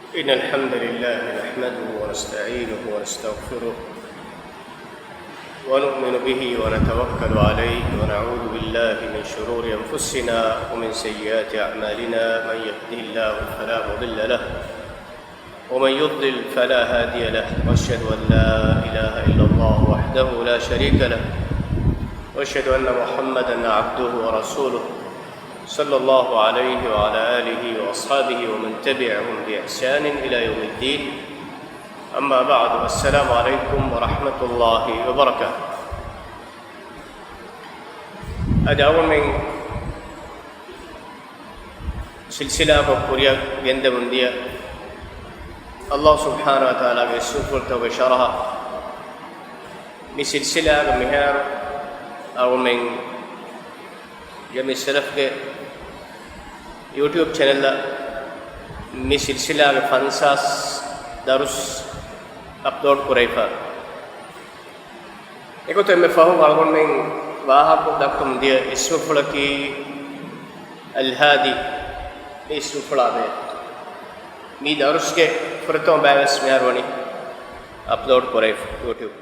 إن الحمد لله نحمده ونستعينه ونستغفره ونؤمن به ونتوكل عليه ونعوذ بالله من شرور أنفسنا ومن سيئات أعمالنا. من يهده الله فلا مضل له ومن يضلل فلا هادي له، وأشهد أن لا إله إلا الله وحده لا شريك له، وأشهد أن محمدا عبده ورسوله صلى الله عليه وعلى آله وأصحابه ومن تبعهم بإحسان إلى يوم الدين. أما بعد، السلام عليكم ورحمة الله وبركاته. أدعو من سلسلة كوريا جند مندية الله سبحانه وتعالى بسوفر توبشرها بسلسلة مهار أو من جميع السلف के YouTube channel में सिलसिला में फंसास दरुस अपलोड कुरैफा एको तो मैं फ़हम वालों में वाहा को दक्कम दिया इसमें फुला की अल्हादी इसमें फुला में मी दरुस के फुरतों बैगस में आरोनी अपलोड कुरैफा यूट्यूब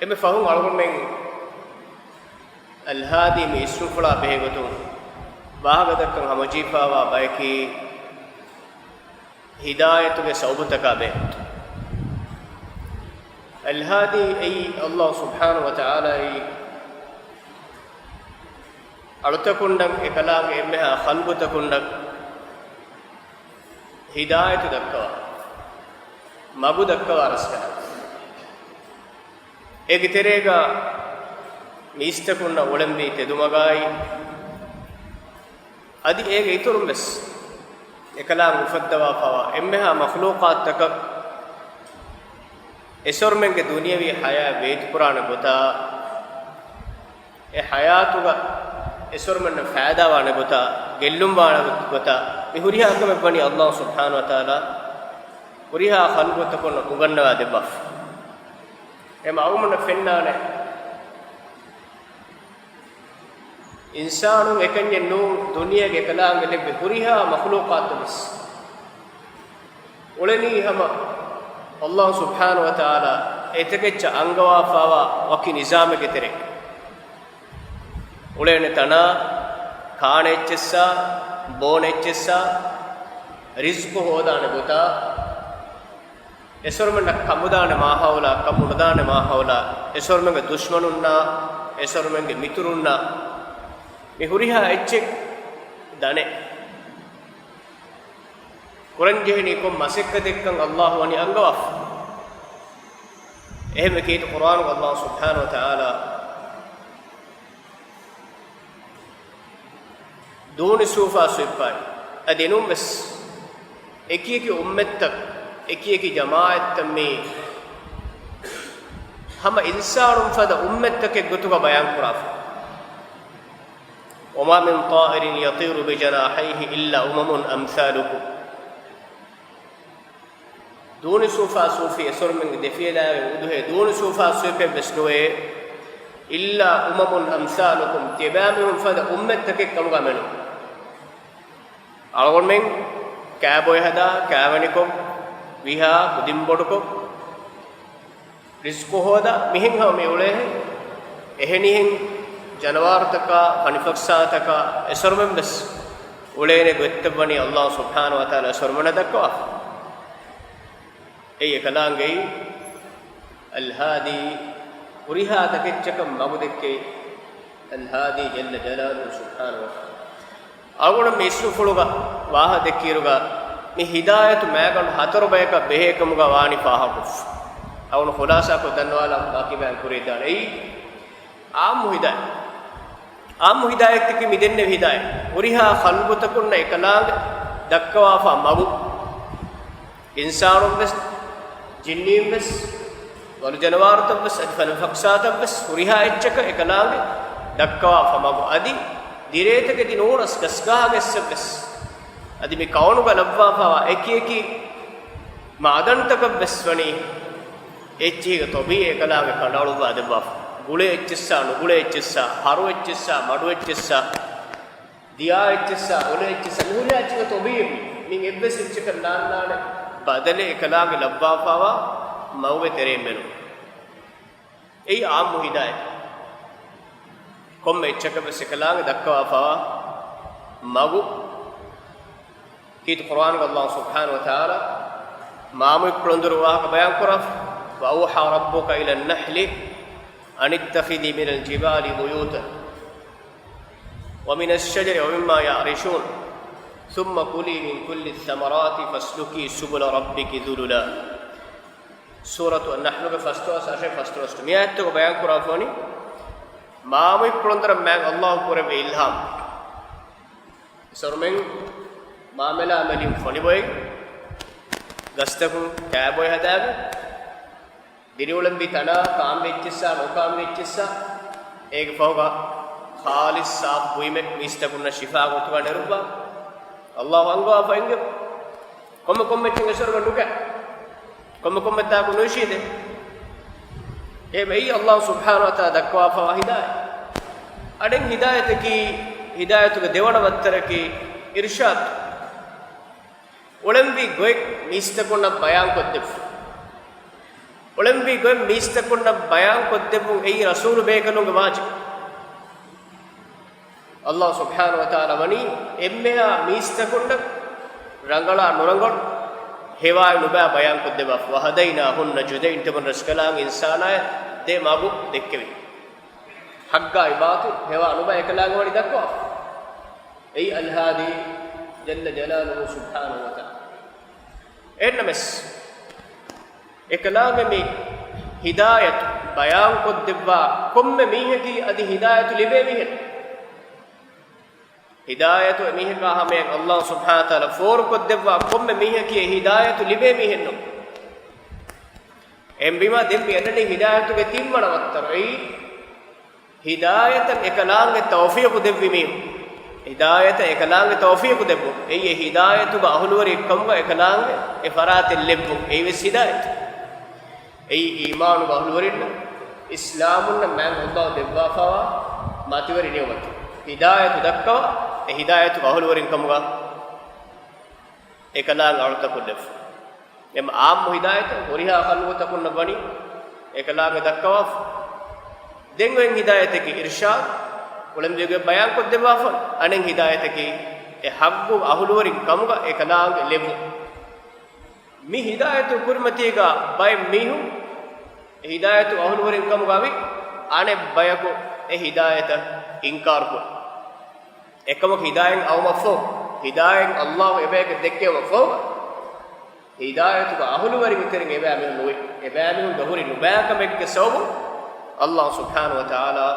मैं फ़हम वालों में अल्हादी में इसमें फुला बेहद तो वाहगदक हम वजीफ़ा व बाकी हिदायत के सौबत का बेहद अल्हादी ऐ अल्लाह सुब्हानहु व तआला अड़तकुंडक एकलाग एम्मेहा खल्बुतकुंडक हिदायत दक्कवा मगु दक्कवा रस्का एक तेरेगा मीस्तकुंड ओलंबी तेदुमगाई अदि एक इतुरुम बस एकला मुफद्दवा फवा एम्मेहा मखलूक़ात तक एसोरमें के दुनियावी हया वेद पुराण गोता ए हयातुगा एसोरमें फ़ायदा वाने गोता गेल्लुम वाने गोता मिहुरिया के में बनी अल्लाह सुब्हानहु व तआला हुरिया खल्क़त को उगन्नवा देबफ एम आउमन फेन्नाने इंसानों एकन्य नो दुनिया के कलाम में ले हुरिया मखलूक़ात बस उलनी हम अल्लाह सुब्हानहु व तआला एतके च अंगवा फावा वकी निज़ाम के तेरे उलेने तना खाने चिस्सा बोने चिस्सा रिज़्क़ होदाने गोता एसोर में न कमुदाने माहौला कमुदाने माहौला एसोर में दुश्मनुन्ना एसोर में मित्रुन्ना मिहुरिहा एच्चे दाने कुरंजेहनी को मसिक्कतिक्कं अल्लाह वनी अंगवाफ एह में कीत कुरान को अल्लाह सुब्हानहु व तआला दोन सूफा सुपाई अदिनुम बस एकी की उम्मत तक एकी की जमाअत में हम इंसानुम फद उम्मत तक एक गुतु का बयान कुराफ वमा मिन ताइरिन यतीरु बिजनाहिहि इल्ला उममुन अम्सालुकुम दोन सूफा सूफी असर में दफिला उदहे दोन सूफा सूफे बसनोए इल्ला उममुन अम्सालुकुम तिबामुम फद उम्मत तक कमगा मेनु अलगोन में कैबोय हदा कैवनिको विहा बुदिम्बोडको रिज़्क़ होदा मिहिं हम उले एहनिहिं जनवार तका फनिफक्सा तका एसरमें बस उलेने गुत्तबनी अल्लाह सुब्हानहु व तआला एसरमन दक्वा ए कलांगे अल्हादी उरिहा तकेच्चक मगुदके अल्हादी जल्ल जलालुहु सुब्हानहु व तआला अगुण मेसु फुलुगा वाह दक्कीरुगा मी हिदायत मैगन हतर बैक बेहकमुगा वानी फाहकुफ अवनु खुलासा को दनवाला बाकी बयान कुरेदान ए आम हिदायत की मिदन्ने हिदायत उरिहा खल्बुतकुन्न एकलाग दक्कवाफा मगु इंसानुम बस जिन्नीम बस वल जनवार तब बस अदफन फक्सा तब बस उरिहा इच्चक एकलाग दक्कवाफा मगु अदि दिरेत के दिनोरस कसगा गस बस अदि में कौन का लब्वाफा एकी मादन तक बसवनी एच्ची तो भी एकलाग कंडालुवा देबाफ गुळे एच्चिस्सा नुगुळे एच्चिस्सा हरु एच्चिस्सा मडु एच्चिस्सा दिया एच्चिस्सा ओले एच्चिस्सा नुहुरिया एच्चिगा तो भी මින් එබ්බෙසිච්ච කන්නාන බදලේ එකලාගේ ලබ්බාපාවා මව්වේ තෙරෙන් මෙනු ඒ ආම්මු හිදායත කොම් එච්චක බස් එකලාගේ දක්වාපාවා මවු කීත කුර්ආන් අල්ලාහ් සුබ්හානහු වතාලා මාමු ප්‍රොන්දරු වාහක බයන් කරා وأوحى ربك إلى النحل أن اتخذي من الجبال بيوتا ومن الشجر ومما يعرشون ثم كلي من كل الثمرات فاسلكي سبل ربك ذللا سورة النحل فاستوى ساشي فاستوى مياتك بيان كرافوني مامي برندر ماغ الله كرب إلهام سرمن ماملا مليم فوني بوي غستكم كابوي هداب දිරිවලම් බිතනා කාම් වෙච්චසා නොකාම් වෙච්චසා ඒක පහුගා ખાලිස් સાફ බුයිමෙ මිස්තකුන්න ශිෆා ගොතු ගඩරුබා අල්ලාහ් අංගවා ෆයින්ග කොම්ම කොම්ම තිංගසර ගඩුක කොම්ම කොම්ම තා කුනුෂීදේ ඒ වෙයි අල්ලාහ් සුබ්හානහු වතාලා දක්වා ෆවාහිදාය අඩෙන් හිදායතුක දෙවන වත්තරකි ඉර්ෂාද් ඔලම්බි ගොයි මිස්තකුන්න බයන් කොද්දෙෆ් ඔලම්බි ගොයි මිස්තකුන්න බයන් කොද්දෙෆු ඒ රසූල් බේකනුගේ වාජි අල්ලාහ් සුබ්හානහු වතාලා වනි එම්මෙහා මිස්තකුන්න රංගලා නොරංගොත් हेवाय नुबा बयान को देवा वहदैना हुन जुदैन तमन रसकलांग इंसानाय दे माबू देक्केवि हग्गा इबातु हेवा नुबा एकलांग वडी दक्को ऐ अलहादी जल्ल जलालुहु सुब्हानहु व तआला एनमस एकलांग में हिदायत बयान को देवा कुम्मे मीहे की अदि हिदायत लिबे मीहे हिदायत मीहे का हमें अल्लाह सुब्हानहु व तआला फोर को देवा कुम्मे मीहे की हिदायत लिबे मीहे नो एम्बिमा देम्बी अन्नडी हिदायत के तिम्मण वत्तर ऐ हिदायत एकलांग तौफीक देव्वि मी हिदायत एकलांग तौफीक देव्वु ऐ हिदायत ग अहलुवरी कम्व एकलांग ए फरात लेव्वु ऐ विस हिदायत ऐ ईमान ग अहलुवरिन इस्लामुन मैं अल्लाह देव्वा फवा मातिवरी नियमत हिदायत दक्कवा ए हिदायत ग अहलुवरिन कम्व एकलांग अर्थ को देव एम आम हिदायत ओरिहा खलव तकुन बनी एकलांग दक्कवा देंगें हिदायत की इरशाद उलम जगह बयान को देवाफन अनें हिदायत की ए हग्गु अहलुवरी कमुगा एकलांग लेवु मी हिदायत कुरमतीगा बाय मीहु हिदायत अहलुवरी कमुगा भी आने बयको ए हिदायत इनकार को एकम हिदायत औ मफो हिदायत अल्लाह एबेक देक्के मफो हिदायत का अहलुवरी मितरिंग एबे आमे नोई एबे आमे गहुरी नुबाकमेक के सबब अल्लाह सुब्हानहु व तआला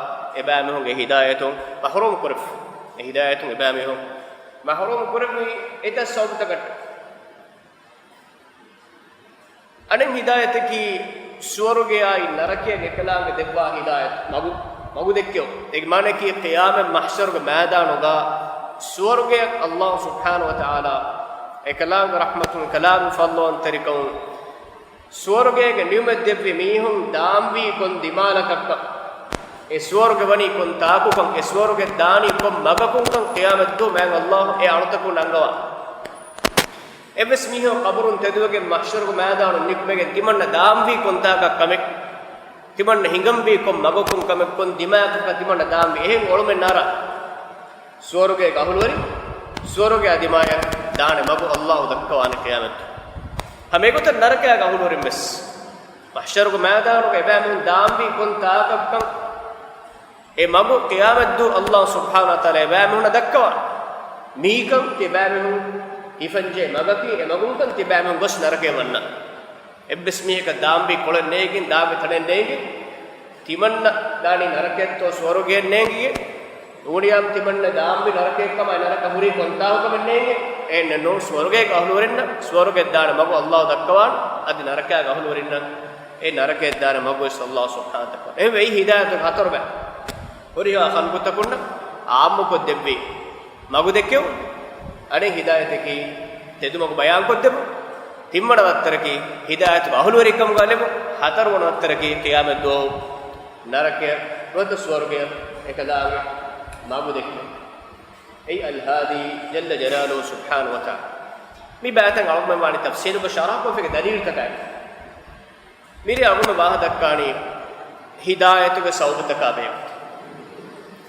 एबामे होंगे हिदायत महरूम कुरफ हिदायत एबामे हो महरूम कुरफ एता सब तक अने हिदायत की स्वर्ग आई नरके के कलांग देवा हिदायत मगु देखियो एक माने की क़याम महशर के मैदान होगा स्वर्ग अल्लाह सुब्हानहु व तआला एकलांग रहमतुल कलाम फضل तरिकौ स्वर्ग के नियम देव्य मीहुं दाम्बी कोन दिमालकक ए स्वर्ग बनी कोन ताकु कम ए स्वर्ग दानी कोम मगकुं कम क़यामत दो मैं अल्लाह ए अणतकु नंगवा एबस मीहो कबरुन तेदुगे महशर को मैदान निकमेगे तिमन्न दाम्बी कोन ताका कमेक तिमन्न हिंगम्बी कोम मगकुं कमेक कोन दिमाक का तिमन्न दाम्बी एहें ओळमे नारा स्वर्ग के अहलुवरी स्वर्ग अदिमाय दाने मगु अल्लाह दक्कवान क़यामत हमें को तो नरक है अहलुवरी मिस महशर को मैदान को एबामे दाम्बी कोन ताका ए मगु क़यामत दो अल्लाह सुब्हानहु व तआला एबामे न दक्कवा मीकम के एबामे इफंजे मगकी ए मगुन कन के एबामे गोस नरके वन्न एब्बिस मीह का दाम्बी कोले नेगिन दाबे थने नेगि तिमन्न दानी नरके तो स्वर्गे नेगि ओडियाम तिमन्न दाम्बी नरके कम नरक हुरी कोंताव कम नेगि ए नो स्वर्गे का अहलुवरिन स्वर्गे दान मगु अल्लाह दक्कवान अदि नरके का अहलुवरिन ए नरके दान मगु अल्लाह सुब्हानहु व तआला ए वे हिदायत हतरबे ओरिया खलकु तकुन्न आम को देव्वी मगु देक्यो अने हिदायत की तेदु मगु बयान को देव तिम्मण वत्तर की हिदायत अहलुवरी कम गलेबो हतर वन वत्तर की क़यामत दो नरके वद स्वर्ग एकदाग मगु देक्यो ऐ अलहादी जल्ल जलालुहु सुब्हानहु व तआला mi baatan alum mani tafsir ko sharah ko fike dalil takai miri agum wah dakkani hidayatu ge saubata ka be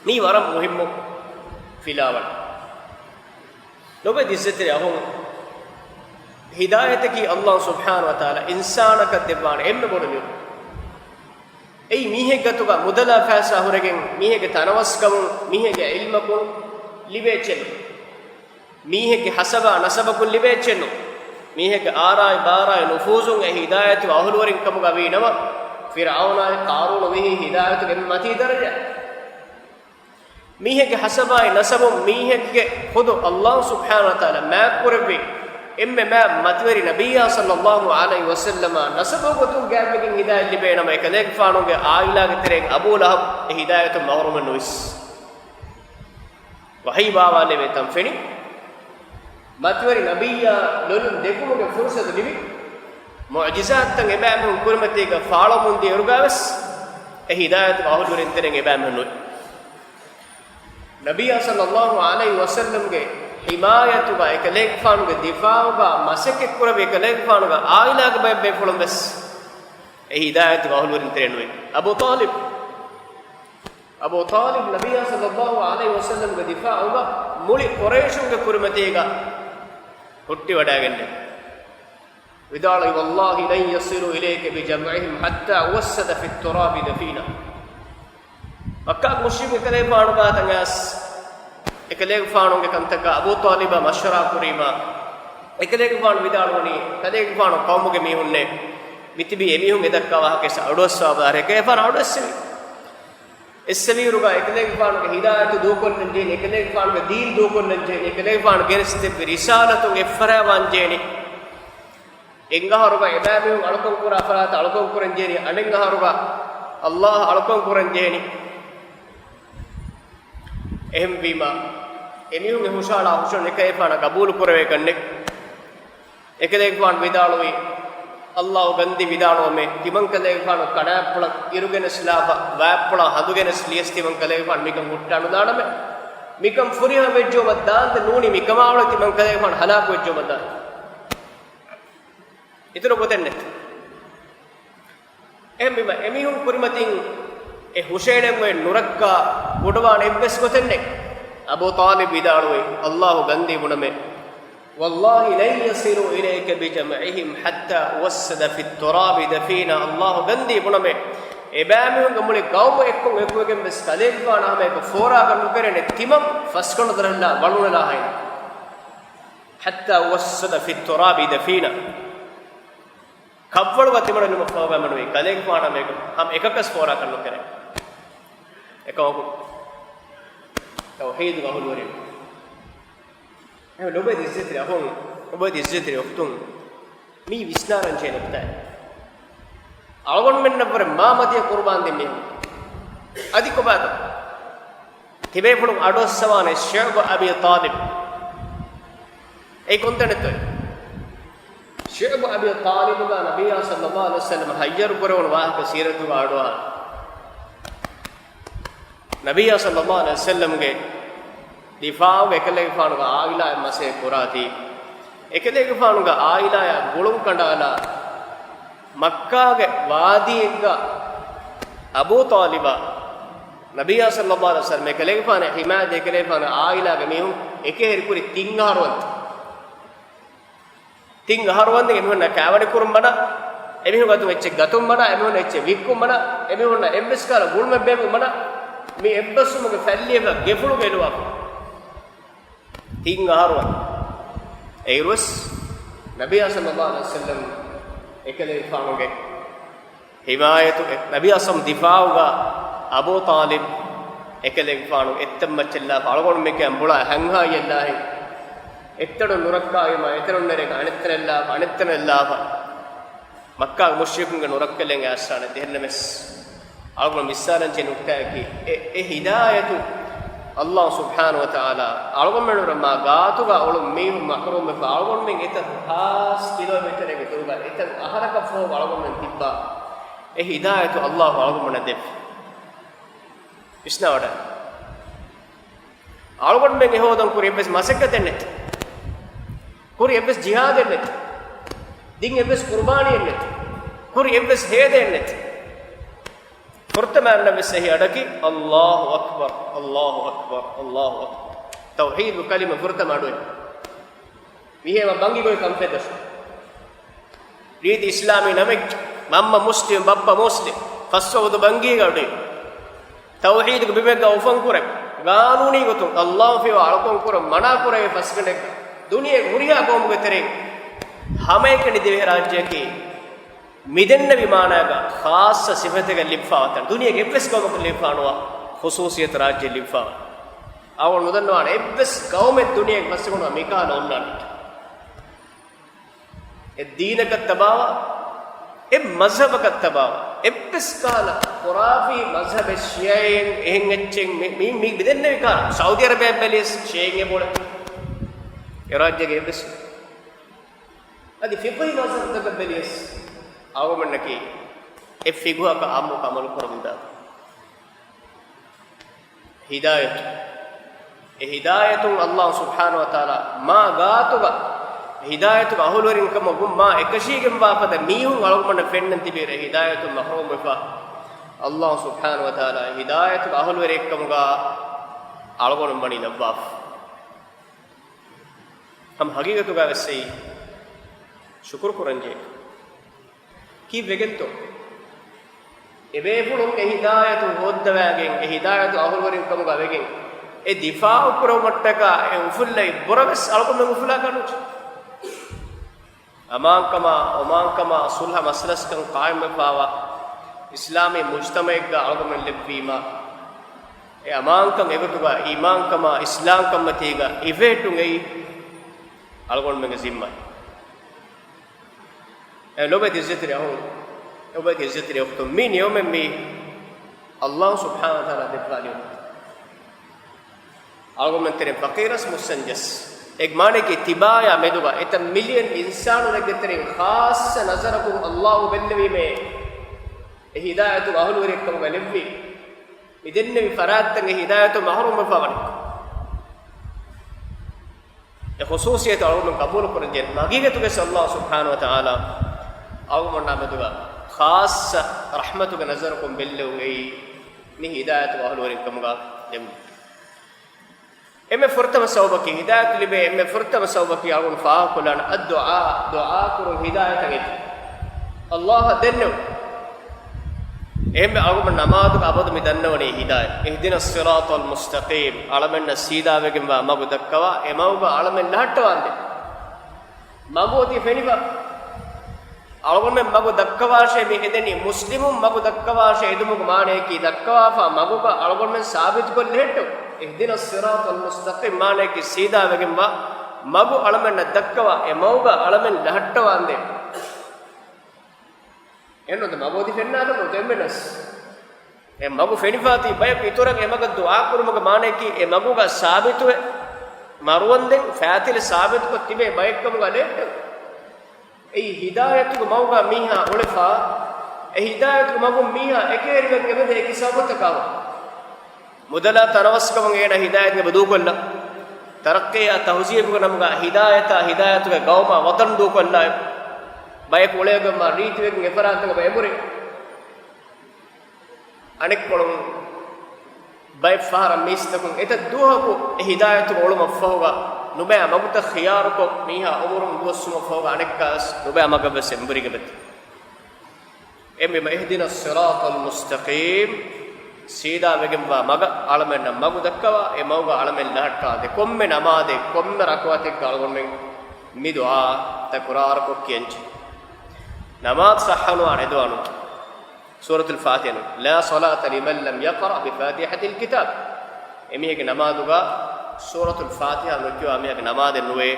mi waram muhimmu filawal lobe dizzetre ahum hidayat ki Allah subhanahu wa taala insana ka debban emme bodami ei mihe gatuga mudala faasa horegen mihege tanawaskam mihege ilmakun libechen mihege hasaba nasabakun libechen mihege arai barai nufuzun e hidayatu ahulwarin kamuga winama fir'auna qarun wehi hidayatu gen mati daraja mihege hasaba nasabum mihege khudu Allah subhanahu wa taala ma kurbi emme ma matwari nabiyya sallallahu alaihi wasallam nasabu gotun gaamegen hidayat libena ma ekadek faanuge aila ge tereng abu lahab e hidayatu mahrum nois wahi baawale me tam feni matwari nabiyya lolun dekumuge fursat libi mu'jizat tan ebam kurmate ga faalamun de urugaves e hidayat ahulurin tereng ebam noi nabiyya sallallahu alaihi wasallam ge himayatu ga ekalek faanuge difa'u ga masake kurabe ekalek faanuga aila ga babbe fulundes e hidayatu ahulurin terenwe abu talib nabiyya sallallahu alaihi wasallam ga difa'u ga muli quraishun ga kurmate ga hutti wadagenne vidala wallahi lan yasilu ilayka bi jam'ihim hatta wasada fi at-turab dafina makka mushrik ekalek faanuga tangas ekalek faanunge kantaka abu taliba mashara kurima ekalek faanu vidaloni kadek faanu qawmuge mihunne mitibi emihun edakka wahake adoswa bare ke faanu adoswi esseviruga ekalek faanuge hidayatu dukonne jeni ekalek faanuge deen dukonne jeni ekalek faanu geriste risalatu effara wanjeni engaharuga ebamihun alukon kura farata alukon kuran jeni anengaharuga allah alukon kuran jeni ehem bima emihun hushala hushon ekay fana qabul kurave kanne ekadek fan vidaloi allah gandi vidalo me timan kadek fan kadapula irugene slava vapula hadugene sliesti man kadek fan mikam huttanu daname mikam furiha vejjo maddan nuni mikamawla timan kadek fan halak vejjo maddan itero gotenne ehem bima emihun kurimatin e husainen we nurakka godwana ebbes gotenne abu talib vidaloi allah gandi muname wallahi lan yasilu ilayka bi jam'ihim hatta wasada fi at-turab dafina allah gandi muname ebamihun gamule gawmu ekkon ekkugen bes kalekwana hame ko fora ganu kerene timam faskonu daralla walunala hay hatta wasada fi at-turab dafina kavvalu gatimanu numa fawa manwe kalekwana me ham ekakas fora kanu kere ekawku tauhid ga hulwari lobe dizzetri ahon lobe dizzetri oftun mi visnaran chenapta algon menna par mamadiya qurban demme adiko bad tibe pulun ados sawane shayb abi talib ei kontanetto shayb abi talib ga nabiyya sallallahu alaihi wasallam hayyar koron wahaka siratu ga adwa nabiyya sallallahu alaihi wasallam ge difa'u ekalege faanuga aila mase kurati ekalege faanuga aila ya gulum kandala makka ge wadiega abu taliba nabiyya sallallahu alaihi wasallam ekalege faane himad ekalege faane aila ge mihun ekeheri kuri tingaharwand ge mihun na kawade kurum bana emihun gatu ecche gatum bana emihun ecche vikkum bana emihun na ebbes kala gulme begu bana me ebbasumuge falliyega gefulu geluwa tingaharwa eirus nabiyya sallallahu alaihi wasallam ekale faamuge himayatu nabiyya sam difa'uga abu talib ekale faanu ettamma chella algon meke ambula hangha yellahi ettadu nurakkaayma etaronnere anettanella makka mushrikun nurakkalenge asana dehennemes algon missalan chenukkaki e hidayatu allah subhanahu wa ta'ala algon menura ma gaatuga olum mehu mahrum me algon men eta has kilometer ege tuga eta aharaka fo algon men tibba e hidayatu allah algon men def isnawada algon men ehodon kuri bes masakka dennet huri ebbes jihad ennet din ebbes qurbani ennet huri ebbes hede ennet furtama nabi sahi adaki Allahu akbar Allahu akbar Allahu akbar tauhid kalima furtama adu mihema bangi goy kamfedas reed islami namek mamma muslim babba muslim fasawdu bangi gadu tauhid ko bibega ufan kurek qanuni gotu Allah fi wa alqon kur mana kure fasgane duniye guriya qom getere hameke nidive rajya ki midenna vimanaga khassa sifatega lifawatan duniye ebbes qom ko lifanuwa khususiyat rajya lifaw awon nudanwana ebbes qawme duniye fasgonu mikana onnani e deenaka tabawa e mazhabaka tabawa ebbes kala qurafi mazhab shiyaen ehengchen mi midenna vikana saudi arabia belis shiyaen e bole rajya ge ebbes adi fiqhi mazhab daga belis awamannaki e figuha ka amu kamal kurunda hidayat e hidayatun Allah subhanahu wa taala ma gaatuga hidayatu ahulwarin kam gumma ekashigem wafada mihun alugmanna fennan tibere hidayatu mahrum fa Allah subhanahu wa taala hidayatu ahulware ekkamuga alugonu mani nabwaf ham hagigatu ga wessei shukr kuranje ki vegento ebe fulun e hidayatu hoddawagen e hidayatu ahulwarin kamuga vegen e difaa upro mattaka e ufullai boraves alugonu ufula kanu amankama omankama sulha maslas kan qaim pawa islami mujtamaega algomen lebbima e amankan egotuga imankama islam kammatiga ivetun ei algon menge zimma e lobe dizzetri ahu lobe dizzetri okto min yawmen mi Allah subhanahu wa taala dekali algomen tere faqiras musanjas एक माने की तिबाया मेदुगा इतना मिलियन इंसानों ने कितने खास नजर को अल्लाह बेल्लवी में हिदायत अहल वरे कम गलबी इदन्ने भी फराद तंग हिदायत महरूम फवन ये खुसूसियत और उन कबूल कर जे हकीकत के अल्लाह सुब्हानहु व तआला आओ मन्ना मेदुगा खास रहमत के नजर को बेल्लवी नि हिदायत अहल वरे कम गा emme furtama sawbaki hidayat libe emme furtama sawbaki agun fa kulan ad-du'a du'a kurun hidayat agit Allah dennu emme agun namaz ka abad mi dannawani hidayat ihdinas siratal mustaqim alamenna sida wegen wa magu dakkawa emawga alamen lahattawande magoti feniba agun me magu dakkawa she mi edeni muslimun magu dakkawa she edumu maane ki dakkawa fa magu ka agun me sabit ko lehetto اهدنا الصراط المستقيم माने कि सीधा वेगेंबा मगु अलमेन दक्कवा ए मौगा अलमेन लहट्टवांदे एन्नोद मगोदि फेन्नाद मोदेमेनस ए मगु फेनिफाती बय पितुरग ए मग दुआ कुरुमग माने कि ए मगुगा साबितुवे मरुवंदे फातिल साबित को तिबे बयकम गले ए हिदायत को मौगा मीहा उलफा ए हिदायत को मगु मीहा एकेरिगन के बदे कि सबत कावा मुदला तरवस्कम एना हिदायत के बदू कोल्ला तरक्के या तहजीब को नमगा हिदायत के गौमा वतन दू कोल्ला बाय कोलेग मा रीति वेग एफरात के बेमुरे अनेक कोलम बाय फार मिस्तक एत दूह को हिदायत को ओलम फहोगा नुबे मगुत खियार को मीहा उमरुम दुसम फहोगा अनेक कास नुबे मगब सेंबरी के बत एम महदिना सिरातल मुस्तकीम सीधा वेगेंबा मग आलमेन मगु दक्कवा ए मौगा आलमेन लहट्टादे कोम्मे नमादे कोम्मे रकवते गालगोन्मे मि दुआ तकुरार को कियंच नमाज सह्हनु आने दुआनु सूरतुल फातिहा ला सलात लिमन लम यक़रा बिफातिहतिल किताब एमी के नमाजुगा सूरतुल फातिहा नुक्यो आमी के नमाज नुवे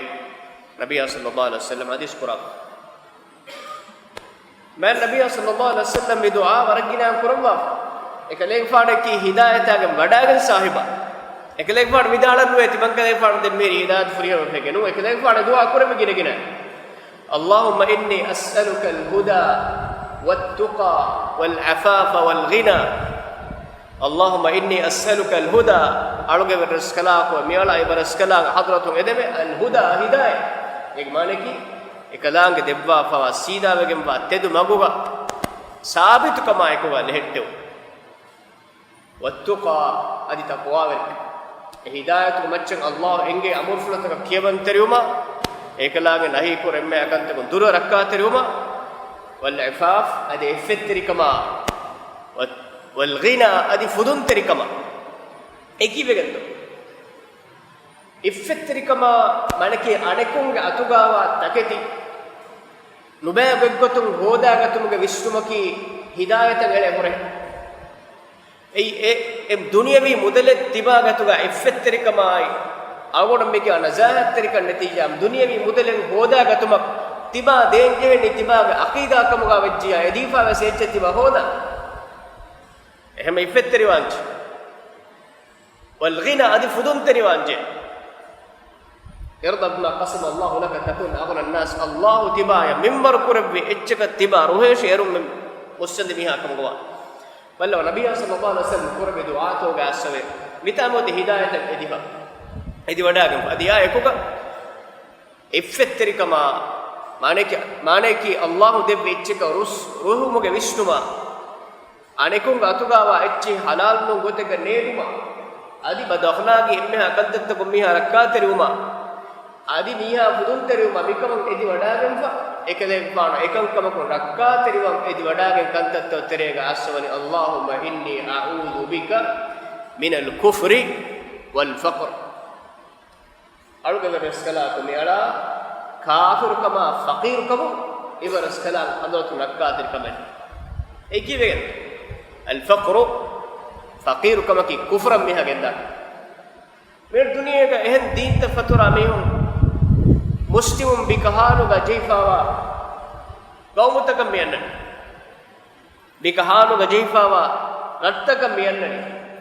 नबी सल्लल्लाहु अलैहि वसल्लम हदीस कुरान मैं नबी सल्लल्लाहु अलैहि वसल्लम मि दुआ वरगिना कुरवा එකලෙක් ෆාඩ කි හිදායතගේ වඩාගෙන සාහිබා එකලෙක් ෆාඩ විදාලන් වේ තිබංකලෙක් ෆාඩ දෙ මේරි හිදායත් ෆරියව ෆෙකෙනු එකලෙක් ෆාඩ දුආ කරෙම ගිනගෙන اللهم إني أسألك الهدى والتقى والعفاف والغنى اللهم إني أسألك الهدى ألوك برسكلاك وميالا برسكلاك حضرة إدمة الهدى هداية ek mane ki ekalaange debwa fawa sida wegen wa tedu maguga sabitu kama ekuga lehettu wattuqa adi taqwa vel hidayatu macchen Allah enge amur fulataka kiyaban teriyuma ekalaange nahi kur emme akantako duru rakka teriyuma wal ifaf adi effetteri kama wal ghina adi fudun teri kama eki wegen ಇಫ್ಫೆತ್ತರಿಕಮ ಮನಕೆ ಅಣೆಕುಂಗೆ ಅತುಗಾವ ತಕೆತಿ ನುಬೆ ಬೆಗ್ಗೊತುಂ ಹೋದಾಗ ತುಮಗೆ ವಿಶ್ವಮಕಿ ಹಿದಾಯತಗಳೇ ಹೊರೆ ಎ ದುನಿಯವಿ ಮೊದಲೇ ತಿಬಾಗತುಗ ಇಫ್ಫೆತ್ತರಿಕಮಾಯಿ ಅವಗೊಡಂಬಿಗೆ ನಜಾಹತ್ತರಿಕ ನತೀಜಾ ದುನಿಯವಿ ಮೊದಲೇ ಹೋದಾಗ ತುಮ ತಿಬಾ ದೇಂಜೆ ನಿ ತಿಬಾಗ ಅಕೀದಾ ಕಮುಗ ವಜ್ಜಿಯ ಎದೀಫಾ ವಸೆಚ್ಚ ತಿಬಾ ಹೋದ ಎಹಮ ಇಫ್ಫೆತ್ತರಿ ವಾಂಚ ವಲ್ ಗಿನಾ ಅದಿ ಫುದುಂತರಿ ವಾಂಚೆ ارضى بما قسم الله لك تكون اغنى الناس الله تبايا منبر قرب اتشك تبا روهش يرم مسند بها كم غوا بل نبي صلى الله عليه وسلم قرب دعاته غاسوي متامود هدايه اديبا ادي وඩාගම් අදියා එකුක ඉෆ්ෆෙත්තරිකම මානේකි අල්ලාහ් දෙව් اتشක රුහුමුගේ විශ්නුමා අනෙකුන් අතුගාවා එච්චි හලාල් නු ගොතක නේදුමා අදි බදඛලාගේ එම්මහ අකද්දත්ත කොම්මිහ රක්කාතරිවුමා adi miha budunteriu mamikam edi wadagen fa ekale paana ekankam ko rakka teriwam edi wadagen kantatto terega aswani Allahumma inni a'udhu bika min al-kufri wal faqr aluga reskala ko meala kafir kama faqir kama iwa reskala andatu rakka terikam eki wegen al-faqr faqir kama ki kufram miha genda mer duniyega ehen deen ta fatura mehun muslimun bikahanuga jeifawa gawmutakam miyanna bikahanuga jeifawa rattakam miyanna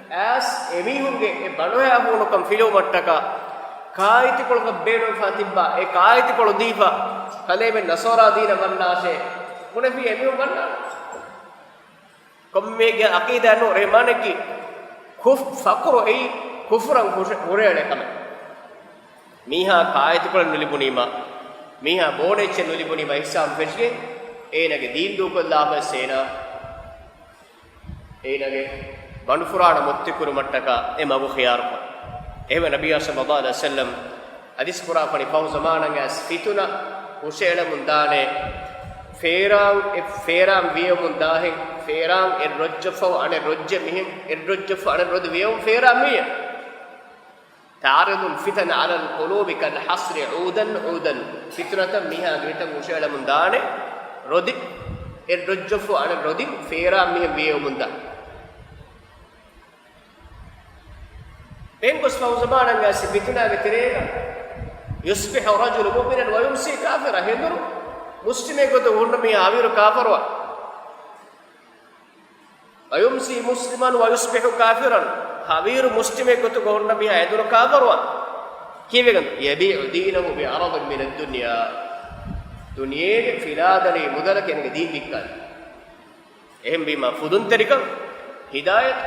as emihunge e banoya hunukam filumattaka kaayiti kolga beenu fatibba e kaayiti kolu difa kalebe nasora dina wannase munafi emihun wanna kommege aqida no remaneki faqru ei kufran kurele kame miha kaayati kol nulibunima miha boneche nulibunima ihsam feshge enage deen dukollaha sena enage bandu furana muttikuru mattaka e magu khiyar ko ehme nabiy sallallahu alaihi wasallam hadis qura pani paw zamanan as fituna usela mundane feram viyamun dahen feram rojjafo ane rojje mihim rojjafo ane rod viyum feram miya تعرض الفتن على القلوب كالحصر عودا عودا فتنة ميها غيتا مشعل من دانه رودي الرجف على الرودي فيرا ميه بيو من دا بينكس فاو زمانا غاس فتنة غتريغا يصبح رجل مؤمنا ويمسي كافرا هندر مسلمي كو تو ميه اوير كافروا ويمسي مسلما ويصبح كافرا haviru muslime gotu gonna biha eduru kabarwa kivegan yabi'u dinahu bi aradin min ad-dunya duniyege filadani mudala kenege deen bikkal ehem bima fudun terika hidayat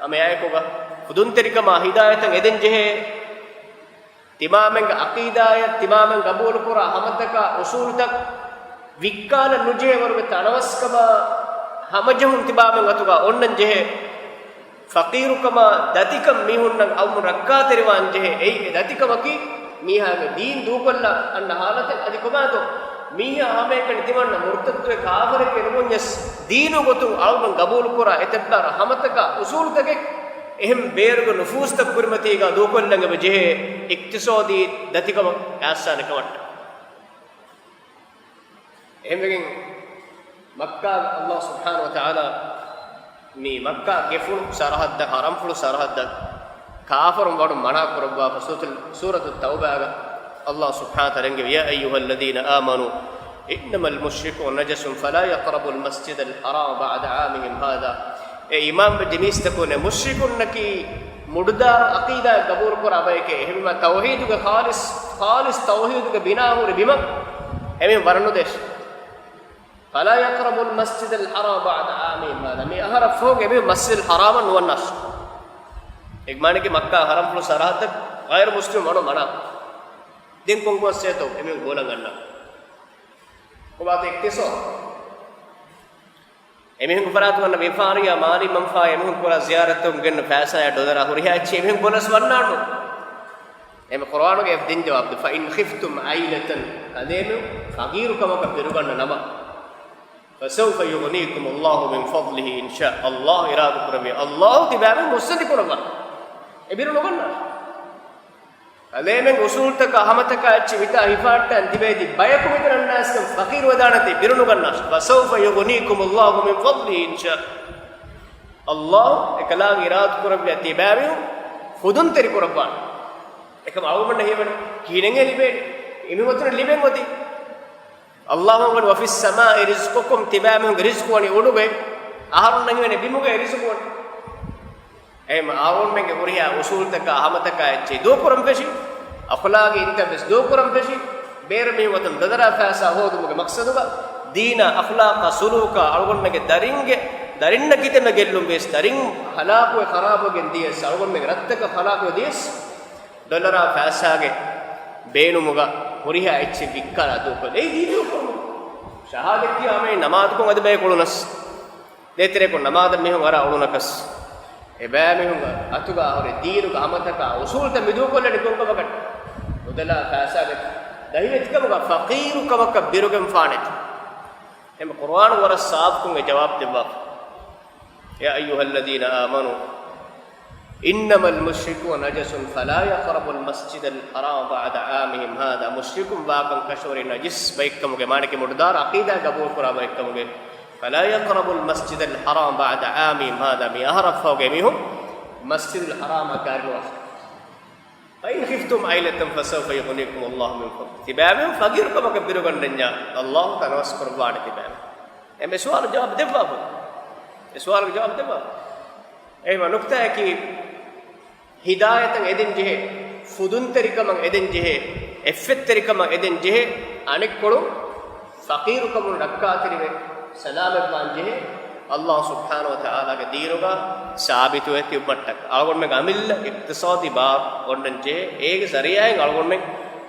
ame ayekoga fudun terika ma hidayatan eden jehe timamenga aqidaya timamenga qabul qura hamataka usul tak vikkala nuje waruge tanavaskama hamajhun timamenga tuga onnan jehe faqirukama datikam mihunnan awmu rakka teriwanje ei datikamaki mihaga deen dukolla anna halate adikomato miha hamekani dimanna murtadwe kaafare kenunyas deenu gotu awman qabul kora etebda rahmataka usul take ehem beerugo nufus tak kurmatiga dukollange beje iktisadi datikama asana kamatta ehmegen makkah Allah subhanahu wa ta'ala mi makkah geful sarahad haram fulu sarahad kafarum wadu mana kurabba suratul tauba Allah subhanahu wa ta'ala ya ayyuhalladhina amanu innamal mushrikuuna najasun fala yaqrabul masjidal haram ba'da 'amihim hadha e imam dinis takune mushrikunnaki mudda aqida qabul kurabayke ehma tauhiduge khalis tauhiduge bina hore bima emi waranu desh فلا يقرب المسجد الحرام بعد عامين هذا مي اهرف فوق ابي مسجد الحرام والناس एक माने कि मक्का हरम फुल सरहद तक गैर मुस्लिम वणो मना din kongo seto emi bolan ganna ko baate ekkeso emi hun faratu ganna vifariya mari manfa emi hun kola ziyaratum genna paisa ya dolara huriha chi emi hun bonas wannadu emi qur'anu ge din jawab fa in khiftum ailatan adenu faqiru kama ka beruganna nama فسوف يغنيكم الله من فضله إن شاء الله إرادة كرمي الله تبارك مسند كرما إبيرو نقولنا هذا من أصول تك أهمتك أشيبتا هفات أنتبهدي بايكم إذا الناس كم فقير ودانتي بيرو نقولنا فسوف يغنيكم الله من فضله إن شاء الله إكلام إرادة كرمي تبارك خدون تري كربان إكم أول من هي من كينعه لبين إمي مطر لبين مودي اللهم وفي السماء رزقكم تبامهم رزقوني ولوبه آهرون نعمة بيموجه رزقوني أيما آهرون من كوريا أصول تكا هم تكا أشي دو كرم فشي أخلاقي إنت بس دو كرم فشي بير مي وتم ددرا فاسا هو دو مقصد هو دينا أخلاق سلوكا أرغون من كدارينج دارين نكيت مجلوم بس دارين خلاق وخراب وجنديس أرغون من رتك خلاق وديس دولارا فاسا ك بينو مغا كوريا أشي بيكارا دو كل أي دينو كم شهادة كي أمي نماذج كم أدب يقولونس ديتري كون نماذج ميهم غرا أولونكس إبا ميهم أتوغا أوري دينو كامتكا أصول تمدو كل نكون كبكت ودلا فاسا ك دهيت كم فقير كم كبيرو كم فانت هم القرآن ورا الصحاب كم جواب دباب يا أيها الذين آمنوا إنما المشركون نجس فلا يقربوا المسجد الحرام بعد عامهم هذا مشرك باكم كشور نجس بيكم كمانك مردار عقيدة قبول قرا بيكم فلا يقربوا المسجد الحرام بعد عامهم هذا ميهرب فوقهم مسجد الحرام كارلوا فإن خفتم عيلة فسوف يغنيكم الله من فضله تبامهم فقير كما كبيروا الدنيا الله تعالى واسكر بعد تبامهم هم سؤال جواب دباب سؤال جواب دباب أيما نقطة كي هداية إذن جه فدون تريكم إذن جه إفت تريكم إذن جه أنك كلو فقير كم ركعتري سلام بان جه الله سبحانه وتعالى كديروغا ثابت हुए थे बट्टक आगोन में गामिल इक्तिसादी बार वंडन जे एक जरिया है आगोन में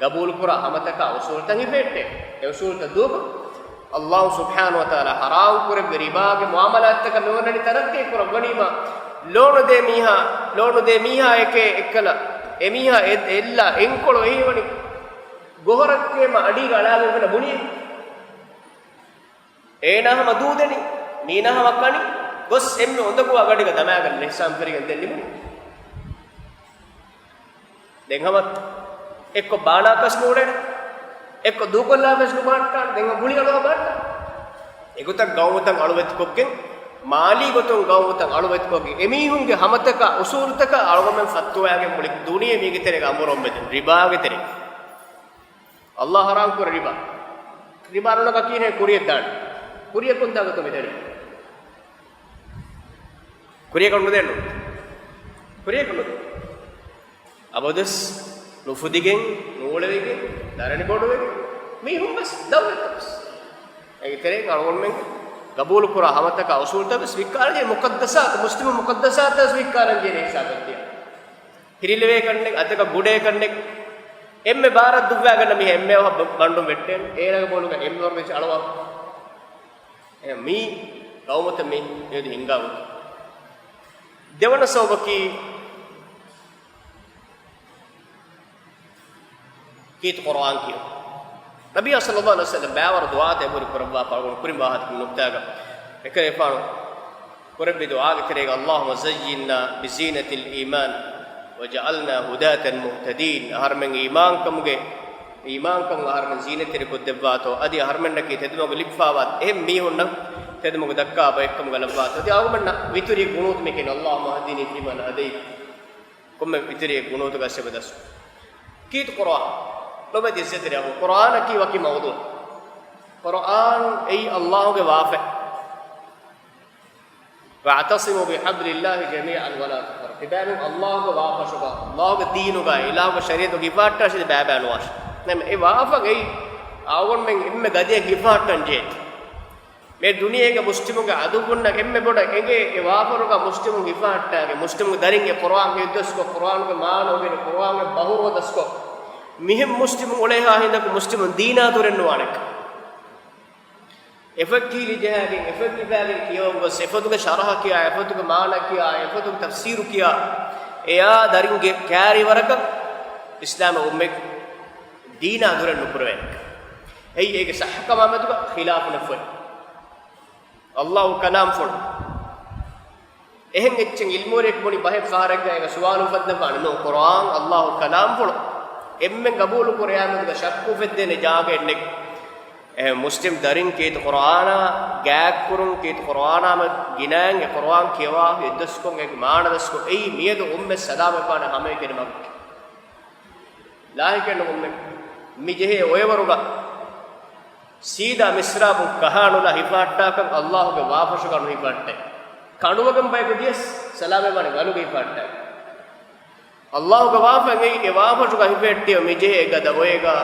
कबूल कुरा हमत का उसूल तंगी बैठे ये उसूल का दुब अल्लाह सुब्हानहु व तआला हराम करे रिबा के मुआमलात तक लोन तरक के कुरा गनीमा लोन दे मीहा एके एकला एमीहा एल्ला एंकोलो एवनी गोहरक के मा अडी गलागे बन बुनी एना हम दूदेनी मीना हम कणी गोस एम्मे ओंदको अगडिग दमागन हिसाब करिगन देन्नी बुनी देंगमत एको बाणा कस मोडे एको दूकोल्ला बस नुमाट्टा देंग बुली अलो बाट्टा एगुतक गांवतक अळुवेत कोक्के माली गोतों गांवतक अळुवेत कोगे एमीहुंगे हमतक उसूलतक अळुगमें फत्वागे मुली दुनिया मीगे तेरे गामरोम्बे रिबागे तेरे अल्लाह हराम को रिबा नका कीने कुरिय दान कुरिय कोंताग तो मेदड़ी कुरिय कोन देनो कुरिय कोन अबदस नुफुदिगें नूलेगे दारणी कोडवे मी हुम बस दौलत बस ए तेरे अळुगमें कबूल कुरा हमतक उसूल तक स्वीकार जे मुकद्दसात मुस्लिम मुकद्दसात स्वीकार जे हिसाब दिया हिरिलवे करने अतक गुडे करने एम्मे भारत दुव्वागन मी एम्मे बंडु बेट्टेन एरग बोलुग एम्मे और में अळवा मी गौमत मी येदि हिंगाव देवन सौबकी कीत कुरान की नबी सल्लल्लाहु अलैहि वसल्लम बावर दुआ ते पूरी कुरबा पागो कुरिम बाहत नुक्तागा एकरे पानो कुरबी दुआ के करेगा अल्लाहुम्मा ज़य्यिना बिज़ीनतिल ईमान वजअलना हुदातन मुहतदीन हर में ईमान कम हर में ज़ीनत तेरे को देवातो अदि हर में नकी तेदमो लिफावात एम मी होन तेदमो दक्का बेकम गलबात अदि आगमन वितरी गुणोत में के अल्लाहुम्मा हदीनी फीमन हदी कुम वितरी गुणोत का सबदस कीत कुरान लोग जिसे तेरे वो कुरान की वकी मौजू कुरान ऐ अल्लाह के वाफ़े वातसिमु बिहब्लिल्लाहि जमीअन वला तफरक़ू अल्लाह के वाफ़े शुबा अल्लाह के दीन का इलाह के शरीयत की बाटा से बाबा नवाश ने ए वाफ़े गई आवन में इम्मे गदे की बाटन जेत मैं दुनिया के मुस्लिमों के अदुबुन इम्मे बड़ा एगे ए वाफ़े का मुस्लिमों की बाटा के मुस्लिम दरिंगे कुरान के दस को कुरान के मान हो गए कुरान के बहुर दस को mihim muslimun oleha hindaku muslimun deena durennu anek efekti li jahagen efekti bagen kiyogo sefatuge sharah kiya efatuge maana kiya efatuge tafsir kiya eya daringe kari waraka islam ummek deena durennu kurwen ei ege sahka mamaduga khilaf nafwa allah kalam fol ehen echen ilmorek boni bahe kharagga ega suwalu fadna no quran allah kalam fol emme qabulu qur'anuga shakku feddene jaage nek muslim darin keet qur'ana gaak kurun keet qur'ana ma ginan e qur'an kewa eddaskon ek maana dasko ei miedu umme salama pana hame ken mak lahi ken umme mijehe oyewaruga sida misrabu kahanula hifatta kan allah ge waafashu kanu hifatte kanuwagam bayke dies salama pana galuge hifatta allah ge waafan ei waafashu ga hifette mijehe gada oyega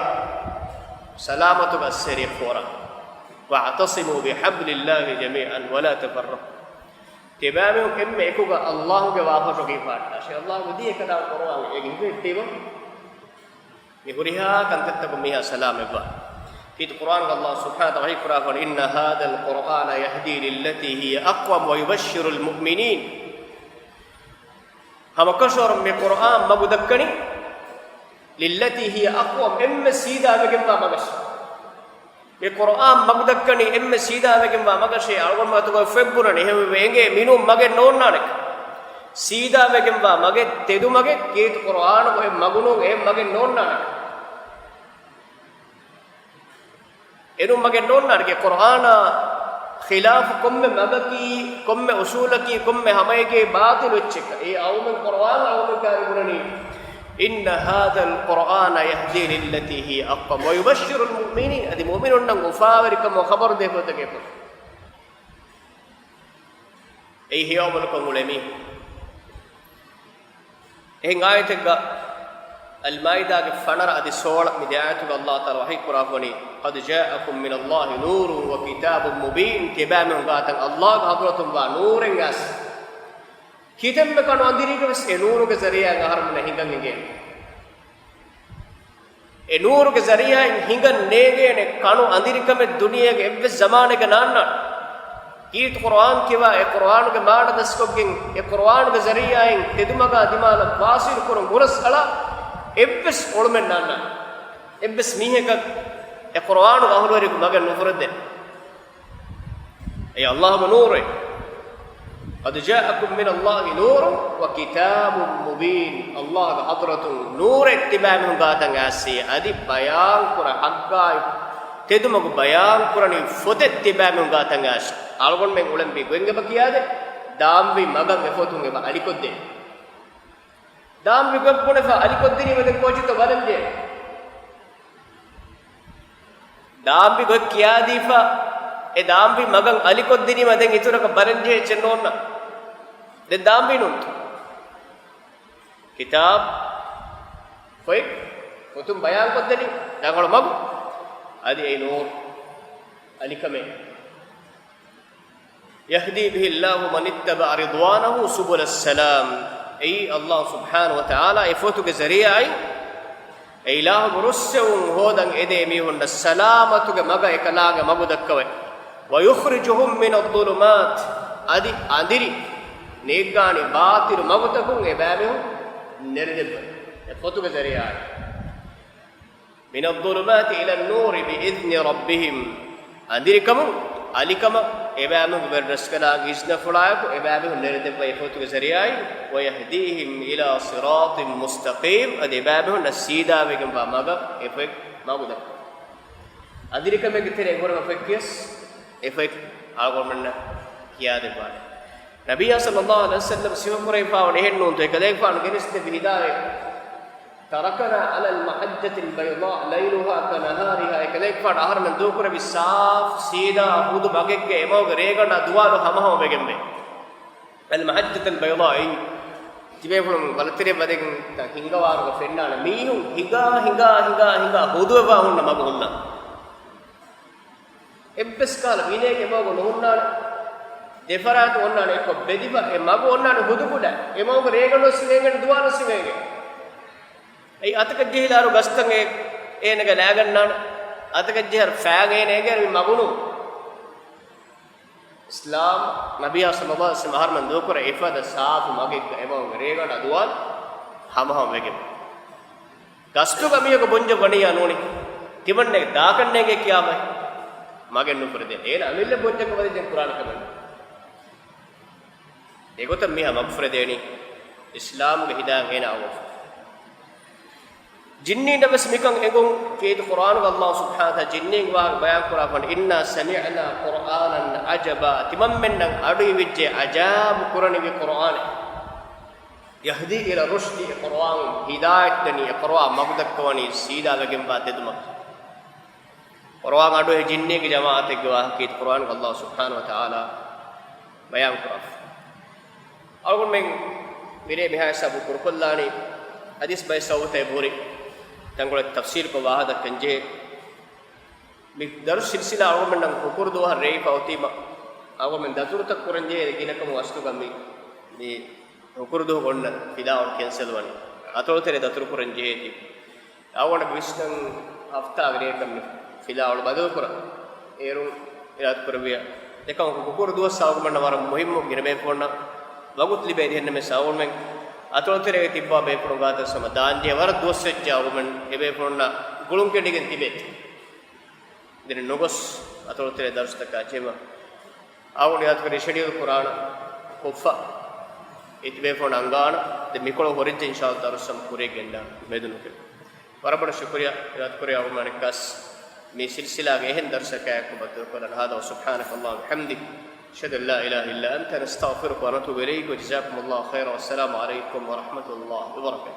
سلامة السرير فورا واعتصموا بحبل الله جميعا ولا تفرقوا تبامهم كم يكوغا الله جوافه كيفات شاء الله ودي كذا القرآن يجيب تيبا يقولها كان تتبع ميها سلام الله في القرآن الله سبحانه وتعالى قال إن هذا القرآن يهدي للتي هي أقوم ويبشر المؤمنين هم كشر من القرآن ما بدكني للتي هي أقوم إما سيدا بكم مغش القرآن مغدكني إما سيدا بكم مغش أقول ما تقول فبرني هم بينجي منو مغ نون نانك سيدا بكم مغ تدو مغ كيت القرآن وهم مغنو هم مغ نون نانك إنو مغ نون نانك القرآن خلاف كم مغكي كم أصولكي كم هميكي باطل وچك إيه أو من القرآن أو من كاربرني إن هذا القرآن يهدي للتي هي أقوم ويبشر المؤمنين هذه مؤمنون نغفاور كما خبر ده فتكيف أي هي يوم القيامة إن آياتك المائدة فنر أدي سول مدعاتك الله تعالى وحي قرآني قد جاءكم من الله نور وكتاب مبين تبا من قاتن الله حضرتم ونور غاس كتم بكانوا أنديريك بس نور كزريعة غهرم نهينغان نيجي نور كزريعة هينغان نيجي نكانوا أنديريك من الدنيا كيف زمانه كنانا كيت قرآن كوا القرآن كمان دسكوكين القرآن كزريعة تدمغا دماغ فاسير كورن غرس ألا إبس أولمن نانا إبس ميهك القرآن أهلوريك مغن نفرد أي الله نوره قد جاءكم من الله نور وكتاب مبين الله حضرة نور اتباع من غاتن اسي ادي بيان كر حقا تدمغ بيان كرني فوت اتباع من غاتن اس algon men ulen bi goenge bakiyade dambi magan efotun eba alikodde dambi gokkone fa alikodde ni meden kochito balanje dambi gok kiyadi fa e dambi magan alikodde ni meden ituraka balanje chennonna de dambi nunt kitab foi fotum bayan koddeni dangol magu adi ei nur alikame يهدي به الله من اتبع رضوانه سبل السلام أي الله سبحانه وتعالى يفوتك زريعي أي الله برسهم هودن إدميهن السلامة مغا إكلاغ مغدكوي ويخرجهم من الظلمات أدي أندري نيغاني باطل مغتكم إبابهم نردب يفوتك زريعي من الظلمات إلى النور بإذن ربهم أندري كم عليكم إبابهم بالرسكلا غيزنا فلاك إبابهم نردب يفوتك زريعي ويهديهم إلى صراط مستقيم أدي إبابهم نسيدا بكم فمغا إفك مغدك أندري كم يكتير إغور مفكيس إفك أغور منا كياد إبابه نبي صلى الله عليه وسلم سيوم ريفا ونهن نونتو كذلك فان جنست بهداية تركنا على المحجة البيضاء ليلها كنهارها كذلك فان أهرنا ندوكر بالصاف سيدا هود بقيك إموغ ريغنا دوالو همهم بجنبه المحجة البيضاء تبيفون غلطري بدين هنگا وارو فنانا مينو هنگا هودو فاهون نمغهنا إبس قال مينيك إموغ نهنا දෙෆරාත ඔන්නානේ එක්ක බෙදිප ඒ මග ඔන්නානේ හුදුකුඩ එමෝග රේගනොස් සිංගෙන් දුවාන සිංගෙන් ei atakajjehilaaru gastan eenega naagannaana atakajjehar faage neger magunu islam nabiya sallallahu alaihi wasallam harman dokora ifada saaf mage evom reegana aduwan hamaham wege gastu gamiyago bonjo goniya noni tibanne daakannege kiyama mage nupurde ena amille bonjo ko wadi qur'an kaman egota miha magfredeni islam ge hidan ena awaf jinni nabas mikang egon ke qur'an ga allah subhanahu wa ta'ala jinni wa bayan qur'an fan inna sami'na qur'anan ajaba timammen nan adu wicce ajab qur'an ge qur'an yahdi ila rushdi qur'an hidayat dani qur'an magdakwani sida wegen ba deduma qur'an adu he jinni ge jamaat ge wa ke qur'an ga allah subhanahu wa ta'ala bayan qur'an algun men mire biha sabu qur'ani hadis bay sawte buri tangole tafsir ko wahada kanje mi darus silsila awmen nan hukur do har rei pautima awmen datur tak kuranje ginakam wastu gammi ni hukur do gonna fida on cancel wani atol tere datur kuranje ti awona bistan hafta agre kam fida on badal kura eru irat kurbiya ekam hukur do sawmen war muhim girbe ponna wagut libe denne me sawmen atol tere tibba be progata sama danje war dosejja women ebe ponna gulum kedigen tibet den nogos atol tere darstaka chema awuni at kare schedule qur'an kofa itbe ponna angana de mikolo horijje inshallah darsam pure genda medunu ke barabara shukriya irat kore awmane kas me silsila ge hen darsaka ko badur ko hada subhanaka allah bihamdik أشهد أن لا إله إلا أنت نستغفرك ونتوب إليك وجزاكم الله خيرا والسلام عليكم ورحمة الله وبركاته.